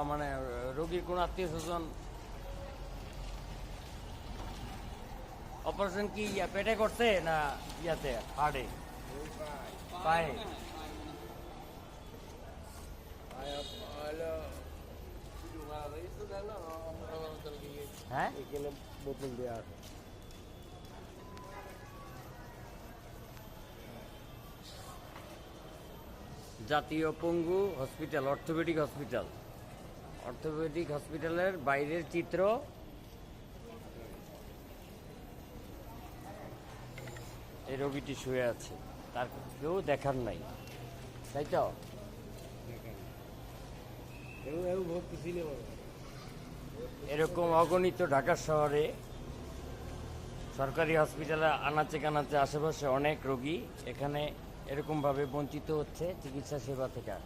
মানে রোগীর কোন আত্মীয় স্বজন অপারেশন কি পেটে করছে না ইয়াতে হাড়ে পায়ে? হ্যাঁ, এখানে বোতল দেওয়া আছে। জাতীয় পঙ্গু হসপিটাল, অর্থোপেডিক হসপিটাল, অর্থোপেডিক হসপিটালের বাইরের চিত্র। এই রোগীটি শুয়ে আছে, তার কেউ দেখার নাই, তাই তো? এরকম অগণিত ঢাকা শহরে সরকারি হসপিটালে আনাচে কানাচে আশেপাশে অনেক রোগী এখানে এরকমভাবে বঞ্চিত হচ্ছে চিকিৎসা সেবা থেকে।